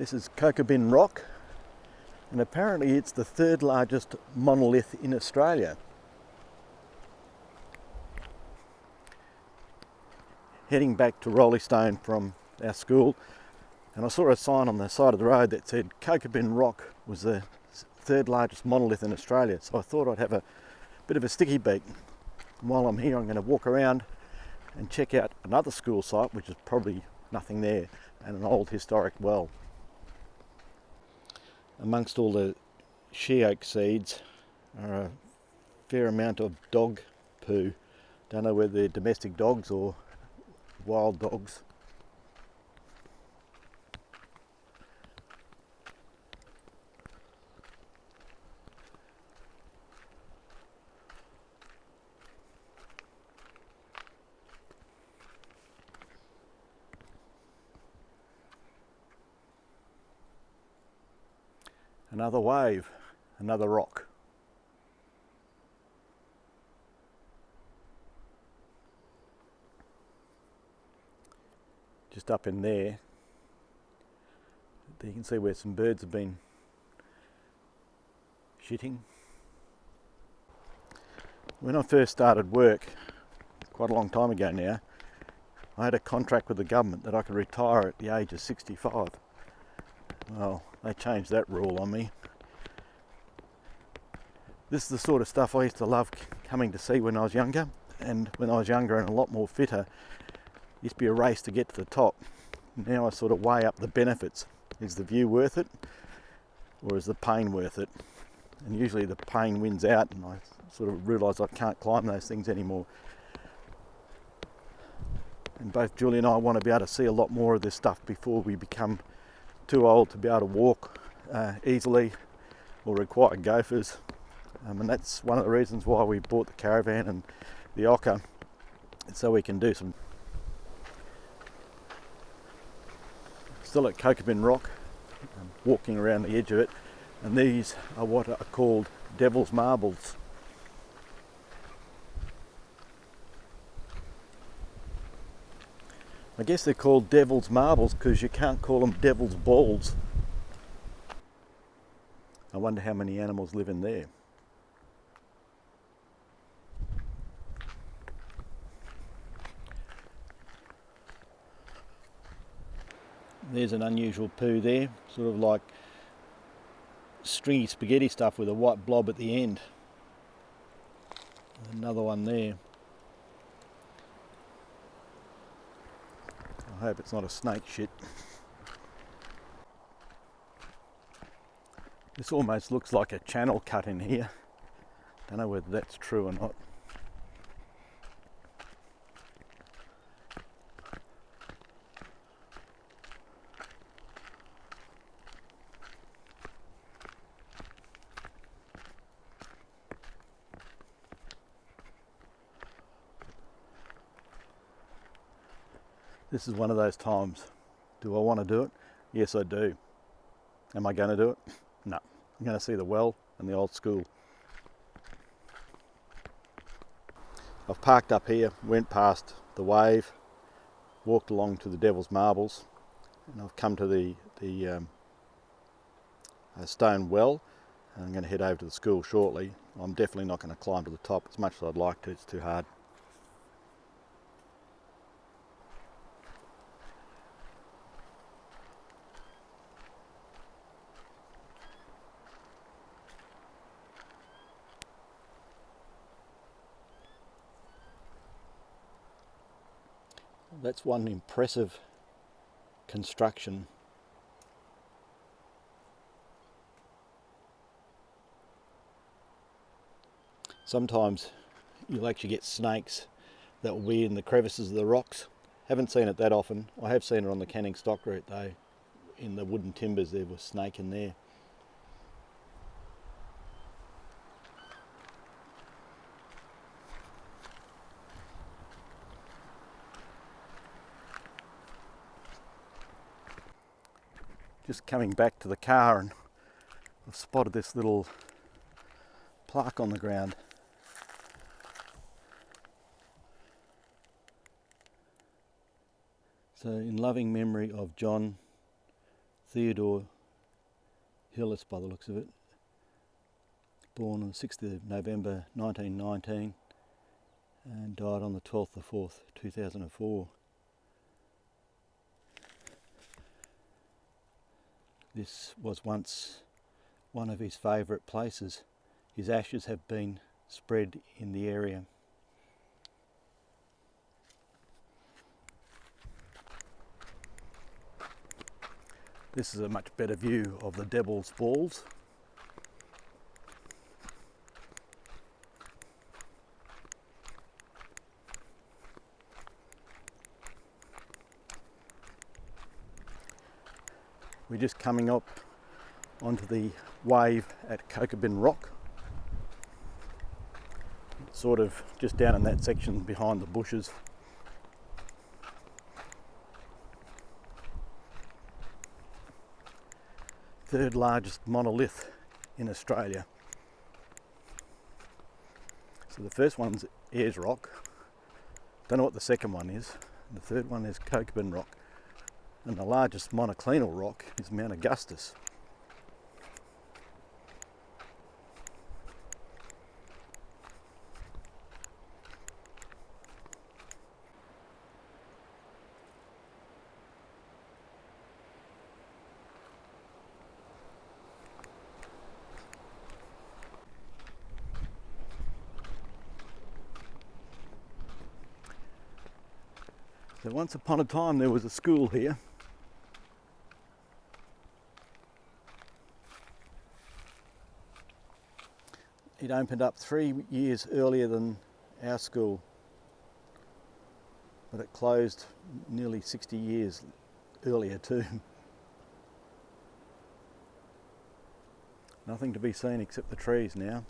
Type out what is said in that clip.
This is Kokerbin Rock, and apparently it's the third largest monolith in Australia. Heading back to Rolleystone from our school, and I saw a sign on the side of the road that said Kokerbin Rock was the third largest monolith in Australia, so I thought I'd have a bit of a sticky beak. And while I'm here, I'm going to walk around and check out another school site, which is probably nothing there, and an old historic well. Amongst all the she oak seeds are a fair amount of dog poo. Don't know whether they're domestic dogs or wild dogs. Another wave, another rock. Just up in there, you can see where some birds have been shitting. When I first started work, quite a long time ago now, I had a contract with the government that I could retire at the age of 65. Well, they changed that rule on me. This is the sort of stuff I used to love coming to see when I was younger, and when I was younger and a lot more fitter, it used to be a race to get to the top. Now I sort of weigh up the benefits. Is the view worth it, or is the pain worth it? And usually the pain wins out, and I sort of realise I can't climb those things anymore. And both Julie and I want to be able to see a lot more of this stuff before we become too old to be able to walk easily or require gophers. And that's one of the reasons why we bought the caravan and the ocker, so we can do some. Still at Kokerbin Rock, I'm walking around the edge of it, and these are what are called devil's marbles. I guess they're called devil's marbles because you can't call them devil's balls. I wonder how many animals live in there. There's an unusual poo there, sort of like stringy spaghetti stuff with a white blob at the end. Another one there. I hope it's not a snake shit. This almost looks like a channel cut in here. Don't know whether that's true or not. This is one of those times. Do I want to do it? Yes, I do. Am I going to do it? No. I'm going to see the well and the old school. I've parked up here, went past the wave, walked along to the Devil's Marbles, and I've come to the stone well, and I'm going to head over to the school shortly. I'm definitely not going to climb to the top as much as I'd like to. It's too hard. That's one impressive construction. Sometimes you'll actually get snakes that will be in the crevices of the rocks. Haven't seen it that often. I have seen it on the Canning Stock route though. In the wooden timbers there was a snake in there. Just coming back to the car, and I've spotted this little plaque on the ground. So, in loving memory of John Theodore Hillis by the looks of it. Born on the 6th of November 1919 and died on the 12th of 4th 2004. This was once one of his favourite places. His ashes have been spread in the area. This is a much better view of the Devil's Balls. We're just coming up onto the wave at Kokerbin Rock, sort of just down in that section behind the bushes. Third largest monolith in Australia. So the first one's Ayers Rock. Don't know what the second one is. The third one is Kokerbin Rock. And the largest monoclinal rock is Mount Augustus. So once upon a time there was a school here. It opened up 3 years earlier than our school, but it closed nearly 60 years earlier too. Nothing to be seen except the trees now.